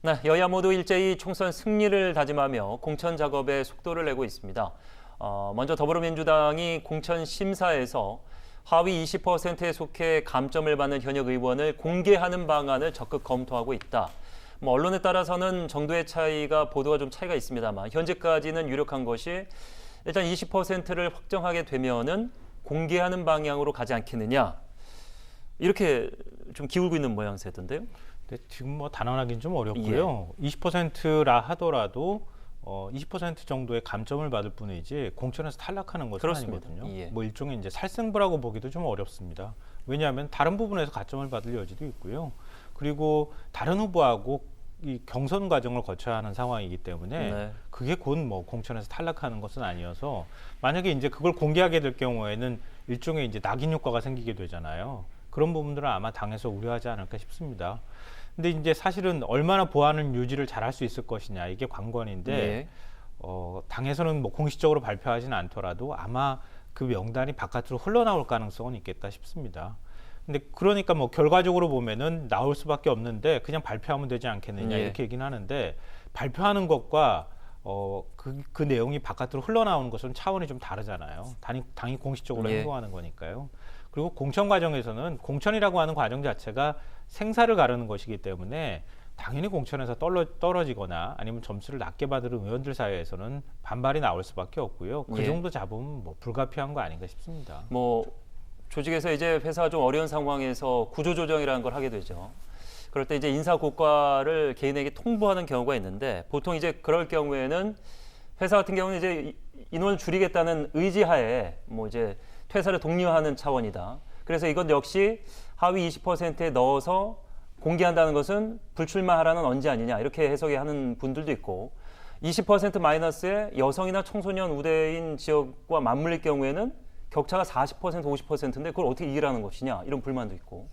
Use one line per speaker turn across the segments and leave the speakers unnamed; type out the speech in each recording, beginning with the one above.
네, 여야 모두 일제히 총선 승리를 다짐하며 공천 작업에 속도를 내고 있습니다. 먼저 더불어민주당이 공천 심사에서 하위 20%에 속해 감점을 받는 현역 의원을 공개하는 방안을 적극 검토하고 있다. 언론에 따라서는 정도의 차이가 보도가 좀 차이가 있습니다만 현재까지는 유력한 것이 일단 20%를 확정하게 되면은 공개하는 방향으로 가지 않겠느냐. 이렇게 좀 기울고 있는 모양새던데요.
네, 지금 뭐 단언하기는 좀 어렵고요. 20%라 하더라도 20% 정도의 감점을 받을 뿐이지 공천에서 탈락하는 것은
그렇습니다.
아니거든요. 뭐 일종의 이제 살생부라고 보기도 좀 어렵습니다. 왜냐하면 다른 부분에서 가점을 받을 여지도 있고요. 그리고 다른 후보하고 이 경선 과정을 거쳐야 하는 상황이기 때문에 그게 곧 뭐 공천에서 탈락하는 것은 아니어서 만약에 이제 그걸 공개하게 될 경우에는 일종의 이제 낙인 효과가 생기게 되잖아요. 그런 부분들은 아마 당에서 우려하지 않을까 싶습니다. 근데 이제 사실은 얼마나 보안을 유지를 잘할 수 있을 것이냐 이게 관건인데 당에서는 뭐 공식적으로 발표하지는 않더라도 아마 그 명단이 바깥으로 흘러나올 가능성은 있겠다 싶습니다. 근데 그러니까 뭐 결과적으로 보면은 나올 수밖에 없는데 그냥 발표하면 되지 않겠느냐 이렇게 얘기는 하는데 발표하는 것과 그 내용이 바깥으로 흘러나오는 것은 차원이 좀 다르잖아요. 당이 공식적으로 행동하는 거니까요. 그리고 공천 과정에서는 공천이라고 하는 과정 자체가 생사를 가르는 것이기 때문에 당연히 공천에서 떨어지거나 아니면 점수를 낮게 받은 의원들 사이에서는 반발이 나올 수밖에 없고요. 그 정도 잡으면 뭐 불가피한 거 아닌가 싶습니다.
뭐 조직에서 이제 회사가 좀 어려운 상황에서 구조조정이라는 걸 하게 되죠. 그럴 때 이제 인사 고과를 개인에게 통보하는 경우가 있는데 보통 이제 그럴 경우에는 회사 같은 경우는 이제 인원을 줄이겠다는 의지하에 뭐 이제 퇴사를 독려하는 차원이다. 그래서 이건 역시 하위 20%에 넣어서 공개한다는 것은 불출마하라는 언제 아니냐 이렇게 해석하는 분들도 있고 20% 마이너스에 여성이나 청소년 우대인 지역과 맞물릴 경우에는 격차가 40% 50%인데 그걸 어떻게 이기라는 것이냐 이런 불만도 있고.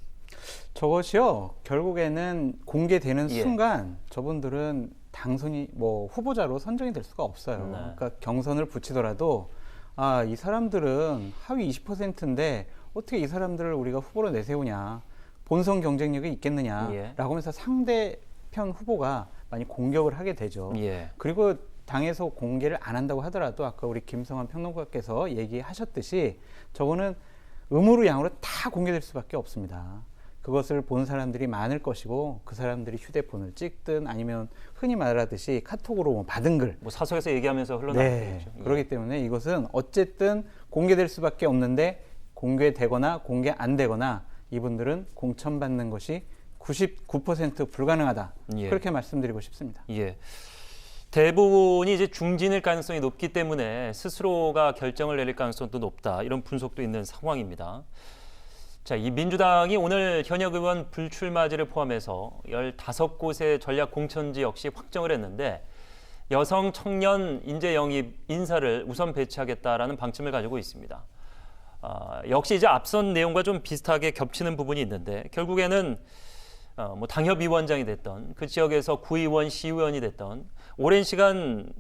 저것이요 결국에는 공개되는 순간 저분들은 당선이 뭐 후보자로 선정이 될 수가 없어요. 그러니까 경선을 붙이더라도 이 사람들은 하위 20%인데 어떻게 이 사람들을 우리가 후보로 내세우냐 본선 경쟁력이 있겠느냐라고 하면서 상대편 후보가 많이 공격을 하게 되죠. 그리고 당에서 공개를 안 한다고 하더라도 아까 우리 김성환 평론가께서 얘기하셨듯이 저거는 의무로 양으로 다 공개될 수밖에 없습니다. 그것을 본 사람들이 많을 것이고 그 사람들이 휴대폰을 찍든 아니면 흔히 말하듯이 카톡으로 뭐 받은 글
뭐 사석에서 얘기하면서 흘러나오겠죠.
그렇기 때문에 이것은 어쨌든 공개될 수밖에 없는데 공개되거나 공개 안 되거나 이분들은 공천받는 것이 99% 불가능하다. 그렇게 말씀드리고 싶습니다.
대부분이 이제 중진일 가능성이 높기 때문에 스스로가 결정을 내릴 가능성도 높다. 이런 분석도 있는 상황입니다. 자, 이 민주당이 오늘 현역 의원 불출마지를 포함해서 15곳의 전략 공천지 역시 확정을 했는데 여성 청년 인재 영입 인사를 우선 배치하겠다라는 방침을 가지고 있습니다. 역시 이제 앞선 내용과 좀 비슷하게 겹치는 부분이 있는데 결국에는 뭐 당협위원장이 됐던 그 지역에서 구의원, 시의원이 됐던 오랜 시간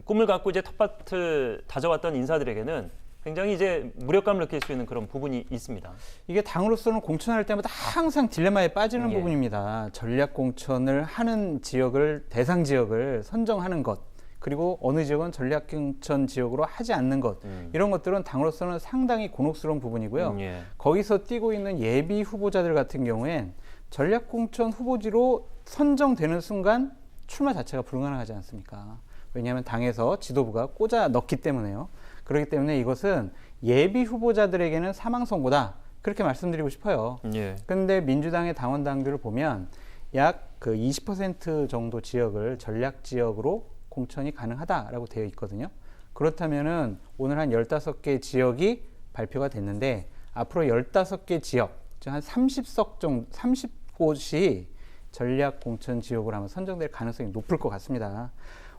꿈을 갖고 이제 텃밭을 다져왔던 인사들에게는 굉장히 이제 무력감을 느낄 수 있는 그런 부분이 있습니다.
이게 당으로서는 공천할 때마다 항상 딜레마에 빠지는 부분입니다. 전략 공천을 하는 지역을 대상 지역을 선정하는 것 그리고 어느 지역은 전략 공천 지역으로 하지 않는 것 이런 것들은 당으로서는 상당히 곤혹스러운 부분이고요. 거기서 뛰고 있는 예비 후보자들 같은 경우엔 전략 공천 후보지로 선정되는 순간 출마 자체가 불가능하지 않습니까? 왜냐하면 당에서 지도부가 꽂아 넣기 때문에요. 그렇기 때문에 이것은 예비 후보자들에게는 사망 선고다. 그렇게 말씀드리고 싶어요. 그런데 민주당의 당원당들을 보면 약 그 20% 정도 지역을 전략 지역으로 공천이 가능하다라고 되어 있거든요. 그렇다면은 오늘 한 15개 지역이 발표가 됐는데 앞으로 15개 지역, 즉 한 30석 정도, 30곳이 전략 공천 지역으로 한번 선정될 가능성이 높을 것 같습니다.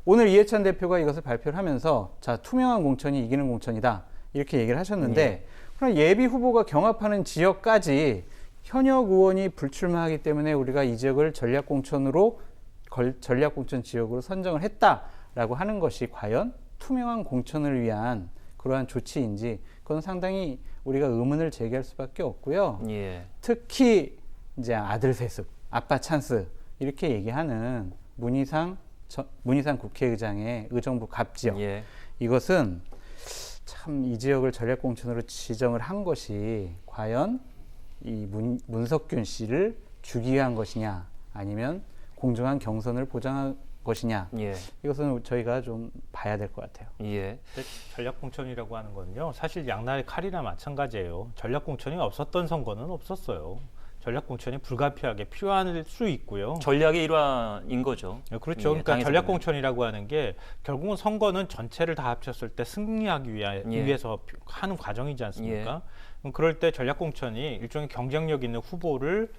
오늘 이해찬 대표가 이것을 발표를 하면서 자, 투명한 공천이 이기는 공천이다. 이렇게 얘기를 하셨는데 그럼 예비 후보가 경합하는 지역까지 현역 의원이 불출마하기 때문에 우리가 이 지역을 전략 공천으로 전략 공천 지역으로 선정을 했다라고 하는 것이 과연 투명한 공천을 위한 그러한 조치인지 그건 상당히 우리가 의문을 제기할 수밖에 없고요. 특히 이제 아들 세습, 아빠 찬스 이렇게 얘기하는 문희상 국회의장의 의정부 갑지역.
예.
이것은 참 이 지역을 전략공천으로 지정을 한 것이 과연 이 문석균 씨를 주기 위한 것이냐 아니면 공정한 경선을 보장한 것이냐
예.
이것은 저희가 좀 봐야 될 것 같아요.
예.
전략공천이라고 하는 건요. 사실 양날의 칼이나 마찬가지예요. 전략공천이 없었던 선거는 없었어요. 전략공천이 불가피하게 필요할 수 있고요.
전략의 일환인 거죠.
그렇죠.
예,
그러니까
당에서
전략공천이라고 하는 게 결국은 선거는 전체를 다 합쳤을 때 승리하기 위해서 하는 과정이지 않습니까? 그럼 그럴 때 전략공천이 일종의 경쟁력 있는 후보를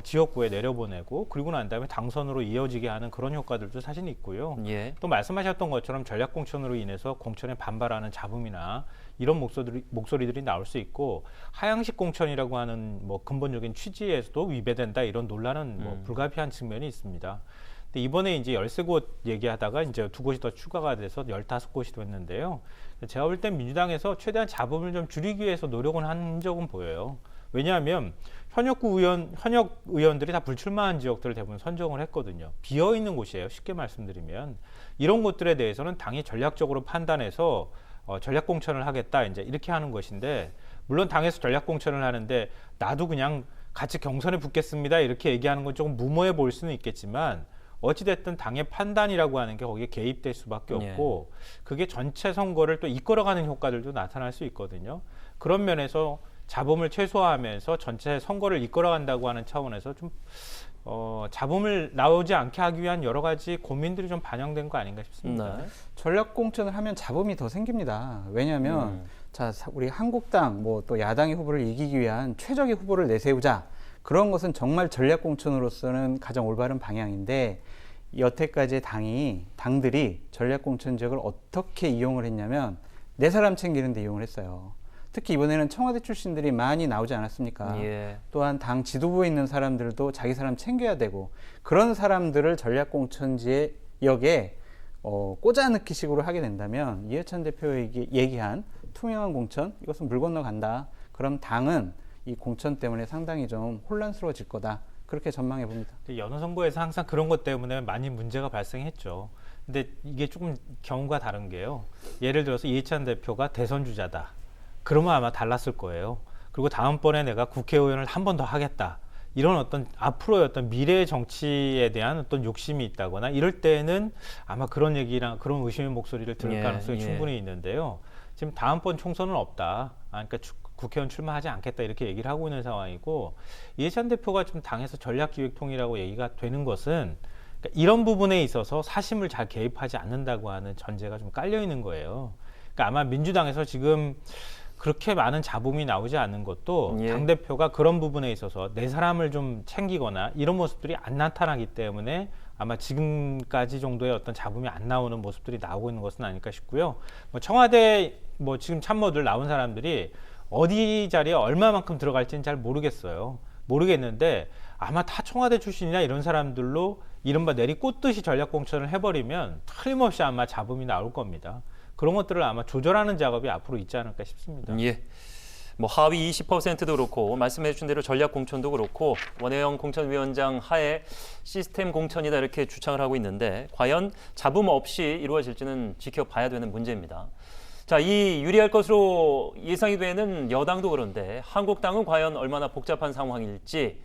지역구에 내려보내고 그리고 난 다음에 당선으로 이어지게 하는 그런 효과들도 사실 있고요.
예.
또 말씀하셨던 것처럼 전략공천으로 인해서 공천에 반발하는 잡음이나 이런 목소리들이 나올 수 있고 하향식 공천이라고 하는 뭐 근본적인 취지에서도 위배된다 이런 논란은 뭐 불가피한 측면이 있습니다. 근데 이번에 이제 13곳 얘기하다가 이제 2곳이 더 추가가 돼서 15곳이 됐는데요. 제가 볼 땐 민주당에서 최대한 잡음을 좀 줄이기 위해서 노력은 한 적은 보여요. 왜냐하면 현역 의원들이 다 불출마한 지역들을 대부분 선정을 했거든요. 비어 있는 곳이에요. 쉽게 말씀드리면 이런 곳들에 대해서는 당이 전략적으로 판단해서 전략 공천을 하겠다 이제 이렇게 하는 것인데 물론 당에서 전략 공천을 하는데 나도 그냥 같이 경선에 붙겠습니다 이렇게 얘기하는 건 조금 무모해 보일 수는 있겠지만 어찌됐든 당의 판단이라고 하는 게 거기에 개입될 수밖에 없고 그게 전체 선거를 또 이끌어가는 효과들도 나타날 수 있거든요. 그런 면에서 잡음을 최소화하면서 전체 선거를 이끌어간다고 하는 차원에서 좀 잡음을 나오지 않게 하기 위한 여러 가지 고민들이 좀 반영된 거 아닌가 싶습니다.
네.
전략 공천을 하면 잡음이 더 생깁니다. 왜냐하면 자 우리 한국당 뭐 또 야당의 후보를 이기기 위한 최적의 후보를 내세우자 그런 것은 정말 전략 공천으로서는 가장 올바른 방향인데 여태까지 당들이 전략 공천 지역을 어떻게 이용을 했냐면 내 사람 챙기는 데 이용을 했어요. 특히 이번에는 청와대 출신들이 많이 나오지 않았습니까?
예.
또한 당 지도부에 있는 사람들도 자기 사람 챙겨야 되고 그런 사람들을 전략공천지에 역에 꽂아넣기 식으로 하게 된다면 이해찬 대표에게 얘기한 투명한 공천 이것은 물 건너간다. 그럼 당은 이 공천 때문에 상당히 좀 혼란스러워질 거다. 그렇게 전망해 봅니다.
여느 선거에서 항상 그런 것 때문에 많이 문제가 발생했죠. 근데 이게 조금 경우가 다른 게요. 예를 들어서 이해찬 대표가 대선 주자다. 그러면 아마 달랐을 거예요. 그리고 다음번에 내가 국회의원을 한 번 더 하겠다. 이런 어떤 앞으로의 어떤 미래 정치에 대한 어떤 욕심이 있다거나 이럴 때는 아마 그런 얘기랑 그런 의심의 목소리를 들을 가능성이 충분히 있는데요. 지금 다음번 총선은 없다. 그러니까 국회의원 출마하지 않겠다 이렇게 얘기를 하고 있는 상황이고 이해찬 대표가 좀 당에서 전략기획통이라고 얘기가 되는 것은 그러니까 이런 부분에 있어서 사심을 잘 개입하지 않는다고 하는 전제가 좀 깔려 있는 거예요. 그러니까 아마 민주당에서 지금 그렇게 많은 잡음이 나오지 않는 것도 당대표가 그런 부분에 있어서 내 사람을 좀 챙기거나 이런 모습들이 안 나타나기 때문에 아마 지금까지 정도의 어떤 잡음이 안 나오는 모습들이 나오고 있는 것은 아닐까 싶고요. 청와대 지금 참모들 나온 사람들이 어디 자리에 얼마만큼 들어갈지는 잘 모르겠는데 아마 다 청와대 출신이나 이런 사람들로 이른바 내리꽂듯이 전략공천을 해버리면 틀림없이 아마 잡음이 나올 겁니다. 그런 것들을 아마 조절하는 작업이 앞으로 있지 않을까 싶습니다.
예. 하위 20%도 그렇고 말씀해 주신 대로 전략 공천도 그렇고 원혜영 공천위원장 하에 시스템 공천이다 이렇게 주창을 하고 있는데 과연 잡음 없이 이루어질지는 지켜봐야 되는 문제입니다. 자, 이 유리할 것으로 예상이 되는 여당도 그런데 한국당은 과연 얼마나 복잡한 상황일지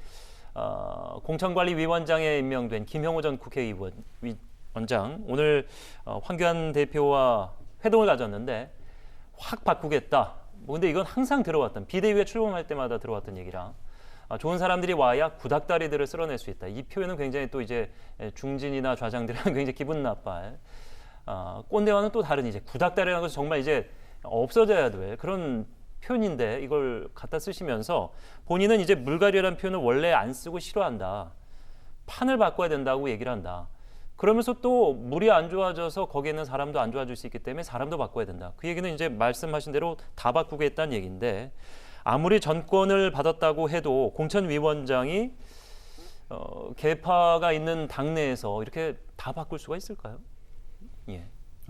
공천관리위원장에 임명된 김형호 전 국회의원장 오늘 황교안 대표와 회동을 가졌는데 확 바꾸겠다. 근데 이건 항상 들어왔던 비대위에 출범할 때마다 들어왔던 얘기라 좋은 사람들이 와야 구닥다리들을 쓸어낼 수 있다. 이 표현은 굉장히 또 이제 중진이나 좌장들은 굉장히 기분 나빠할 꼰대와는 또 다른 이제 구닥다리라는 것은 정말 이제 없어져야 될 그런 표현인데 이걸 갖다 쓰시면서 본인은 이제 물갈이라는 표현을 원래 안 쓰고 싫어한다. 판을 바꿔야 된다고 얘기를 한다. 그러면서 또 물이 안 좋아져서 거기에 있는 사람도 안 좋아질 수 있기 때문에 사람도 바꿔야 된다. 그 얘기는 이제 말씀하신 대로 다 바꾸겠다는 얘기인데 아무리 전권을 받았다고 해도 공천위원장이 계파가 있는 당내에서 이렇게 다 바꿀 수가 있을까요? 예.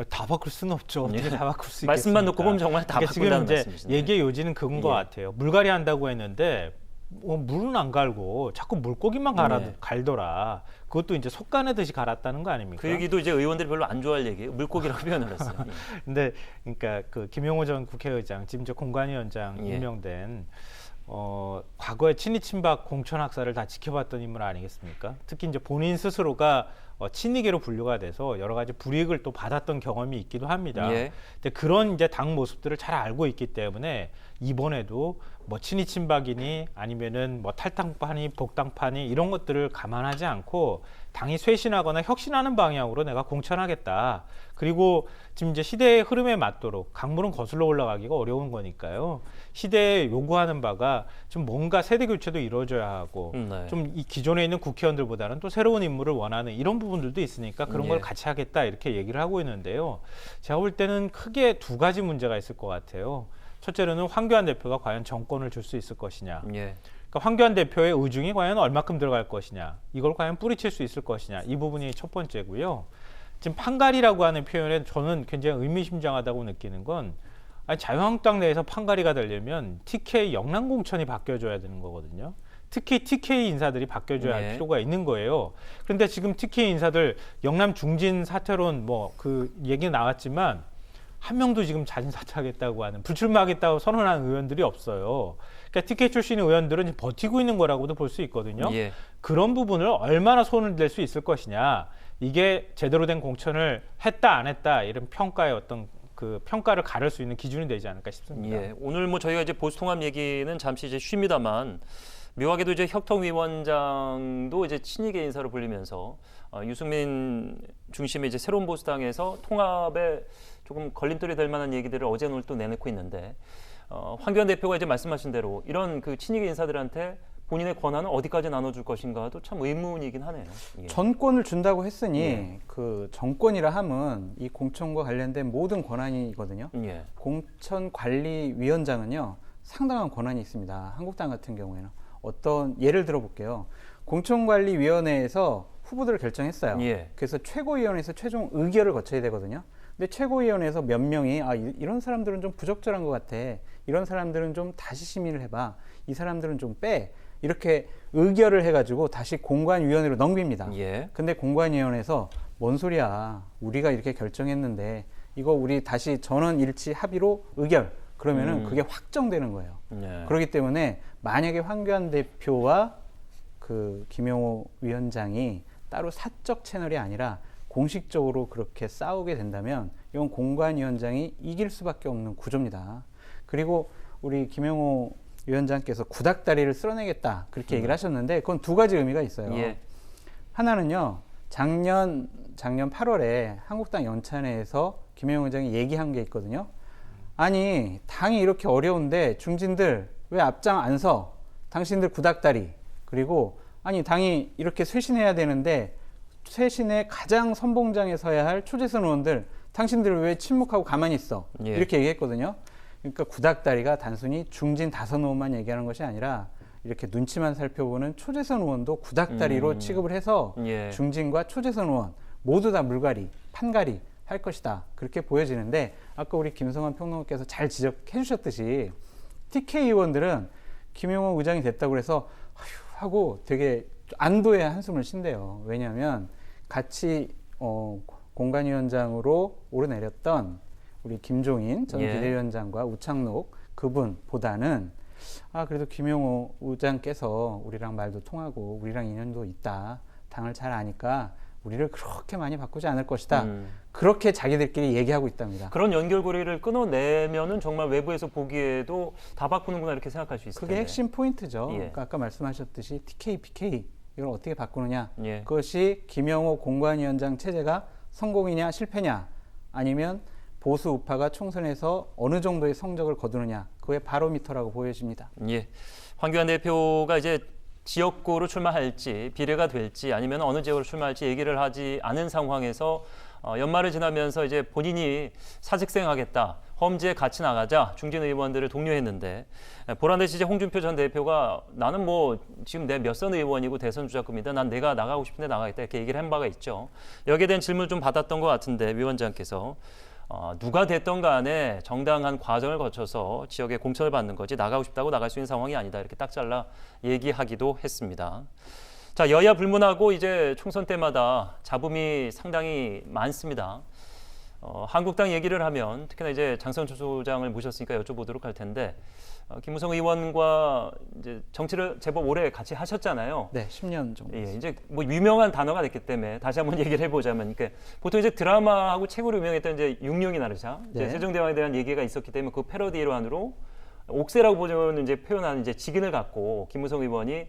다 바꿀 수는 없죠. 어떻게 다 바꿀 수 있겠습니까?
말씀만 놓고 보면 정말 다 바꾼다는
지금 이제
말씀이신데.
얘기의 요지는 그건 것 같아요. 물갈이 한다고 했는데 물은 안 갈고 자꾸 물고기만 갈더라. 그것도 이제 속가내듯이 갈았다는 거 아닙니까?
그 얘기도 이제 의원들이 별로 안 좋아할 얘기예요. 물고기라고 표현을 했어요. 예.
근데 그러니까 그 김용호 전 국회의장 지금 저 공관위원장
예.
임명된 과거에 친이 친박 공천 학살을 다 지켜봤던 인물 아니겠습니까? 특히 이제 본인 스스로가 친이계로 분류가 돼서 여러 가지 불이익을 또 받았던 경험이 있기도 합니다.
예.
근데 그런 이제 당 모습들을 잘 알고 있기 때문에 이번에도 뭐 친이 친박이니 아니면은 뭐 탈당파니 복당파니 이런 것들을 감안하지 않고 당이 쇄신하거나 혁신하는 방향으로 내가 공천하겠다. 그리고 지금 이제 시대의 흐름에 맞도록 강물은 거슬러 올라가기가 어려운 거니까요. 시대에 요구하는 바가 좀 뭔가 세대 교체도 이루어져야 하고
네.
좀 이 기존에 있는 국회의원들보다는 또 새로운 인물을 원하는 이런 부분들도 있으니까 그런 걸
예.
같이 하겠다 이렇게 얘기를 하고 있는데요. 제가 볼 때는 크게 두 가지 문제가 있을 것 같아요. 첫째로는 황교안 대표가 과연 정권을 줄 수 있을 것이냐.
예.
그러니까 황교안 대표의 의중이 과연 얼마큼 들어갈 것이냐. 이걸 과연 뿌리칠 수 있을 것이냐. 이 부분이 첫 번째고요. 지금 판갈이라고 하는 표현에 저는 굉장히 의미심장하다고 느끼는 건 아니, 자유한국당 내에서 판갈이가 되려면 TK 영남 공천이 바뀌어줘야 되는 거거든요. 특히 TK 인사들이 바뀌어줘야 할 필요가 있는 거예요. 그런데 지금 TK 인사들 영남 중진 사퇴론 뭐 그 얘기 나왔지만 한 명도 지금 자진 사퇴하겠다고 하는 불출마하겠다고 선언한 의원들이 없어요. 그러니까 TK 출신 의원들은 버티고 있는 거라고도 볼 수 있거든요.
예.
그런 부분을 얼마나 손을 댈 수 있을 것이냐. 이게 제대로 된 공천을 했다 안 했다 이런 평가의 어떤 그 평가를 가를 수 있는 기준이 되지 않을까 싶습니다.
예. 오늘 뭐 저희가 이제 보수통합 얘기는 잠시 이제 쉽니다만 묘하게도 이제 혁통위원장도 이제 친이계 인사로 불리면서 유승민 중심의 이제 새로운 보수당에서 통합에 조금 걸림돌이 될 만한 얘기들을 어제 오늘 또 내놓고 있는데 황교안 대표가 이제 말씀하신 대로 이런 그 친이계 인사들한테 본인의 권한을 어디까지 나눠줄 것인가도 참 의문이긴 하네요. 예.
전권을 준다고 했으니
예.
그 정권이라 함은 이 공천과 관련된 모든 권한이거든요.
예.
공천관리위원장은요 상당한 권한이 있습니다. 한국당 같은 경우에는 어떤 예를 들어볼게요. 공천관리위원회에서 후보들을 결정했어요.
예.
그래서 최고위원회에서 최종 의결을 거쳐야 되거든요. 근데 최고위원회에서 몇 명이 이런 사람들은 좀 부적절한 것 같아. 이런 사람들은 좀 다시 심의를 해봐. 이 사람들은 좀 빼. 이렇게 의결을 해가지고 다시 공관위원회로 넘깁니다.
예.
근데 공관위원회에서 뭔 소리야. 우리가 이렇게 결정했는데 이거 우리 다시 전원 일치 합의로 의결. 그러면은 그게 확정되는 거예요.
예.
그렇기 때문에 만약에 황교안 대표와 그 김용호 위원장이 따로 사적 채널이 아니라 공식적으로 그렇게 싸우게 된다면 이건 공관위원장이 이길 수밖에 없는 구조입니다. 그리고 우리 김용호 위원장께서 구닥다리를 쓸어내겠다 그렇게 얘기를 하셨는데 그건 두 가지 의미가 있어요.
예.
하나는요. 작년 8월에 한국당 연찬회에서 김용호 위원장이 얘기한 게 있거든요. 아니 당이 이렇게 어려운데 중진들 왜 앞장 안 서? 당신들 구닥다리. 그리고 아니 당이 이렇게 쇄신해야 되는데 쇄신의 가장 선봉장에 서야 할 초재선 의원들 당신들 왜 침묵하고 가만히 있어?
예.
이렇게 얘기했거든요. 그러니까 구닥다리가 단순히 중진 다선 의원만 얘기하는 것이 아니라 이렇게 눈치만 살펴보는 초재선 의원도 구닥다리로 취급을 해서
예.
중진과 초재선 의원 모두 다 물갈이, 판갈이 할 것이다. 그렇게 보여지는데 아까 우리 김성환 평론가께서 잘 지적해 주셨듯이 TK 의원들은 김용호 의장이 됐다고 해서 아휴 하고 되게 안도의 한숨을 쉰대요. 왜냐하면 같이 공관위원장으로 오르내렸던 우리 김종인 전
예.
비대위원장과 우창록 그분보다는 그래도 김용호 의장께서 우리랑 말도 통하고 우리랑 인연도 있다. 당을 잘 아니까 우리를 그렇게 많이 바꾸지 않을 것이다. 그렇게 자기들끼리 얘기하고 있답니다.
그런 연결고리를 끊어내면은 정말 외부에서 보기에도 다 바꾸는구나 이렇게 생각할 수 있을 텐데.
그게 핵심 포인트죠.
예.
그러니까 아까 말씀하셨듯이 TK, PK 이걸 어떻게 바꾸느냐.
예.
그것이 김용호 공관위원장 체제가 성공이냐 실패냐 아니면 보수 우파가 총선에서 어느 정도의 성적을 거두느냐. 그의 바로미터라고 보여집니다.
예. 황교안 대표가 이제 지역구로 출마할지 비례가 될지 아니면 어느 지역으로 출마할지 얘기를 하지 않은 상황에서 연말을 지나면서 이제 본인이 사직생하겠다, 험지에 같이 나가자 중진 의원들을 독려했는데 보란듯이 이제 홍준표 전 대표가 나는 뭐 지금 내 몇 선 의원이고 대선 주자급이다, 난 내가 나가고 싶은데 나가겠다 이렇게 얘기를 한 바가 있죠. 여기에 대한 질문을 좀 받았던 것 같은데 위원장께서 누가 됐던 간에 정당한 과정을 거쳐서 지역에 공천을 받는 거지 나가고 싶다고 나갈 수 있는 상황이 아니다. 이렇게 딱 잘라 얘기하기도 했습니다. 자, 여야 불문하고 이제 총선 때마다 잡음이 상당히 많습니다. 한국당 얘기를 하면 특히나 이제 장성철 소장을 모셨으니까 여쭤보도록 할 텐데 김무성 의원과 이제 정치를 제법 오래 같이 하셨잖아요.
네, 10년 정도.
예, 이제 뭐 유명한 단어가 됐기 때문에 다시 한번 얘기를 해보자면, 그러니까 보통 이제 드라마하고 책으로 유명했던 이제 육룡이 나르샤, 이제
네.
세종대왕에 대한 얘기가 있었기 때문에 그 패러디 일환으로 옥새라고 보면 이제 표현하는 이제 직인을 갖고 김무성 의원이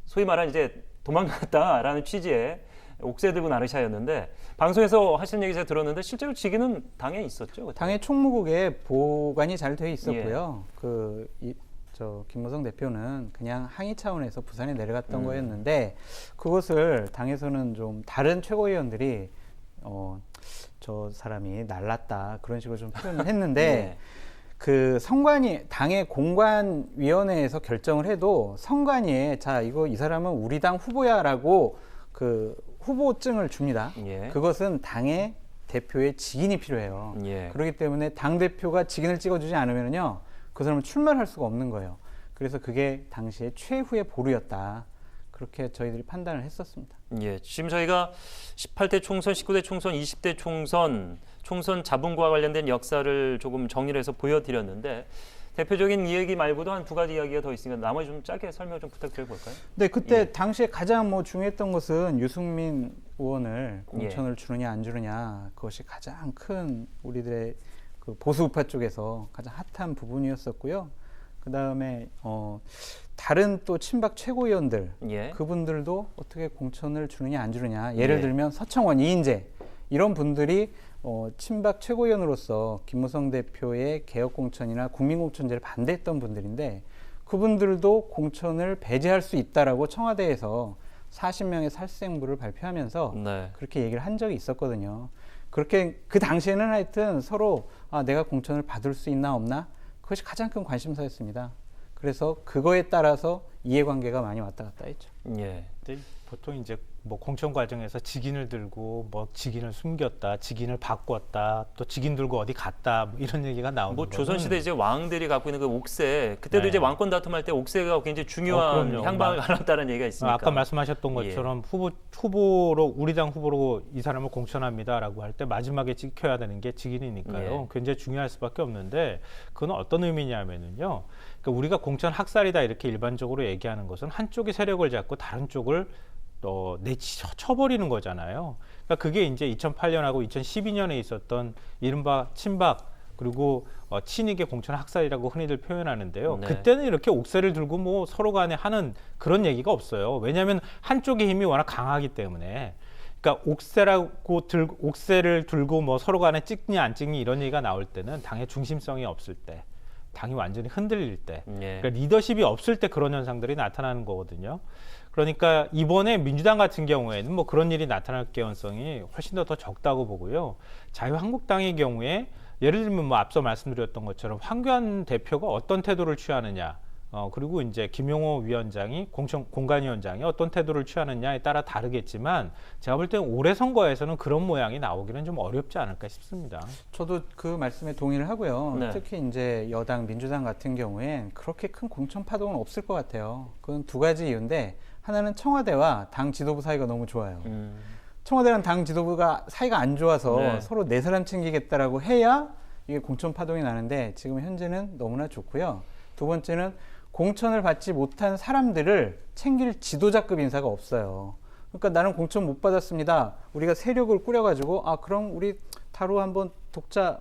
소위 말하는 이제 도망갔다라는 취지의 옥새 들고 나르샤였는데 방송에서 하시는 얘기 제가 들었는데 실제로 직인은 당에 있었죠. 그때?
당의 총무국에 보관이 잘 돼 있었고요. 저 김무성 대표는 그냥 항의 차원에서 부산에 내려갔던 거였는데 그것을 당에서는 좀 다른 최고위원들이 저 사람이 날랐다 그런 식으로 좀 표현을 했는데
예.
그 선관위 당의 공관위원회에서 결정을 해도 선관위에 자 이거 이 사람은 우리 당 후보야라고 그 후보증을 줍니다.
예.
그것은 당의 대표의 직인이 필요해요.
예.
그렇기 때문에 당 대표가 직인을 찍어주지 않으면요, 그 사람은 출마를 할 수가 없는 거예요. 그래서 그게 당시에 최후의 보루였다. 그렇게 저희들이 판단을 했었습니다.
예, 지금 저희가 18대 총선, 19대 총선, 20대 총선 잡음과 관련된 역사를 조금 정리를 해서 보여드렸는데 대표적인 이 얘기 말고도 한 두 가지 이야기가 더 있으니까 나머지 좀 짧게 설명 좀 부탁드려 볼까요?
네, 그때
예.
당시에 가장 중요했던 것은 유승민 의원을 공천을 주느냐 안 주느냐, 그것이 가장 큰 우리들의 그 보수 우파 쪽에서 가장 핫한 부분이었었고요. 그 다음에 다른 또 친박 최고위원들,
예.
그분들도 어떻게 공천을 주느냐 안 주느냐, 예를
예.
들면 서청원, 이인재 이런 분들이 친박 최고위원으로서 김무성 대표의 개혁공천이나 국민공천제를 반대했던 분들인데 그분들도 공천을 배제할 수 있다라고 청와대에서 40명의 살생부를 발표하면서
네.
그렇게 얘기를 한 적이 있었거든요. 그렇게 그 당시에는 하여튼 서로 내가 공천을 받을 수 있나 없나, 그것이 가장 큰 관심사였습니다. 그래서 그거에 따라서 이해관계가 많이 왔다 갔다 했죠.
예.
근데 보통 이제 뭐 공천 과정에서 직인을 들고 뭐 직인을 숨겼다, 직인을 바꿨다, 또 직인 들고 어디 갔다, 뭐 이런 얘기가 나오는
뭐
거는
조선시대 이제 왕들이 갖고 있는 그 옥새, 그때도
네.
이제 왕권 다툼할 때 옥새가 굉장히 중요한
그럼요.
향방을 갈랐다는 얘기가 있으니까.
아까 말씀하셨던 것처럼 후보로 우리 당 후보로 이 사람을 공천합니다라고 할 때 마지막에 찍혀야 되는 게 직인이니까요.
예.
굉장히 중요할 수밖에 없는데 그건 어떤 의미냐면은요. 그러니까 우리가 공천 학살이다 이렇게 일반적으로 얘기하는 것은 한쪽이 세력을 잡고 다른 쪽을 쳐버리는 거잖아요. 그러니까 그게 이제 2008년하고 2012년에 있었던 이른바 친박 그리고 친이계 공천 학살이라고 흔히들 표현하는데요.
네.
그때는 이렇게 옥새를 들고 뭐 서로 간에 하는 그런 얘기가 없어요. 왜냐하면 한쪽의 힘이 워낙 강하기 때문에. 그러니까 옥새를 들고 뭐 서로 간에 찍니 안 찍니 이런 얘기가 나올 때는 당의 중심성이 없을 때, 당이 완전히 흔들릴 때,
예.
그러니까 리더십이 없을 때 그런 현상들이 나타나는 거거든요. 그러니까 이번에 민주당 같은 경우에는 뭐 그런 일이 나타날 가능성이 훨씬 더 적다고 보고요. 자유한국당의 경우에 예를 들면 뭐 앞서 말씀드렸던 것처럼 황교안 대표가 어떤 태도를 취하느냐, 그리고 이제 김용호 위원장이 공관위원장이 어떤 태도를 취하느냐에 따라 다르겠지만 제가 볼 때는 올해 선거에서는 그런 모양이 나오기는 좀 어렵지 않을까 싶습니다.
저도 그 말씀에 동의를 하고요.
네.
특히 이제 여당 민주당 같은 경우엔 그렇게 큰 공천 파동은 없을 것 같아요. 그건 두 가지 이유인데, 하나는 청와대와 당 지도부 사이가 너무 좋아요. 청와대랑 당 지도부가 사이가 안 좋아서
네.
서로 내 사람 챙기겠다라고 해야 이게 공천 파동이 나는데 지금 현재는 너무나 좋고요. 두 번째는 공천을 받지 못한 사람들을 챙길 지도자급 인사가 없어요. 그러니까 나는 공천 못 받았습니다. 우리가 세력을 꾸려가지고 그럼 우리 다루 한번 독자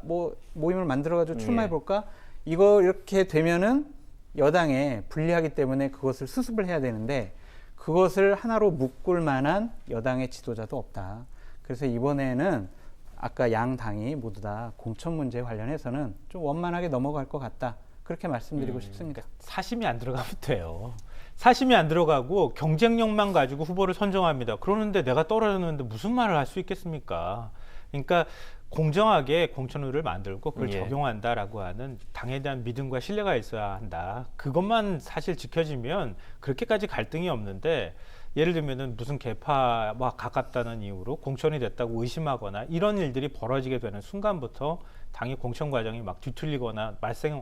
모임을 만들어가지고 출마해볼까? 이거 이렇게 되면은 여당에 불리하기 때문에 그것을 수습을 해야 되는데 그것을 하나로 묶을 만한 여당의 지도자도 없다. 그래서 이번에는 아까 양 당이 모두 다 공천 문제 관련해서는 좀 원만하게 넘어갈 것 같다. 그렇게 말씀드리고 싶습니다.
사심이 안 들어가면 돼요. 사심이 안 들어가고 경쟁력만 가지고 후보를 선정합니다. 그러는데 내가 떨어졌는데 무슨 말을 할 수 있겠습니까? 그러니까 공정하게 공천룰을 만들고 그걸 적용한다라고 하는 당에 대한 믿음과 신뢰가 있어야 한다. 그것만 사실 지켜지면 그렇게까지 갈등이 없는데 예를 들면은 무슨 계파와 가깝다는 이유로 공천이 됐다고 의심하거나 이런 일들이 벌어지게 되는 순간부터 당의 공천 과정이 막 뒤틀리거나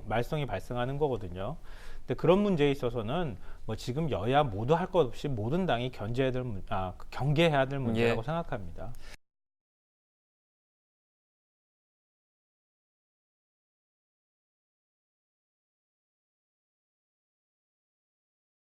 말썽이 발생하는 거거든요. 근데 그런 문제에 있어서는 뭐 지금 여야 모두 할 것 없이 모든 당이 경계해야 될 문제라고 생각합니다.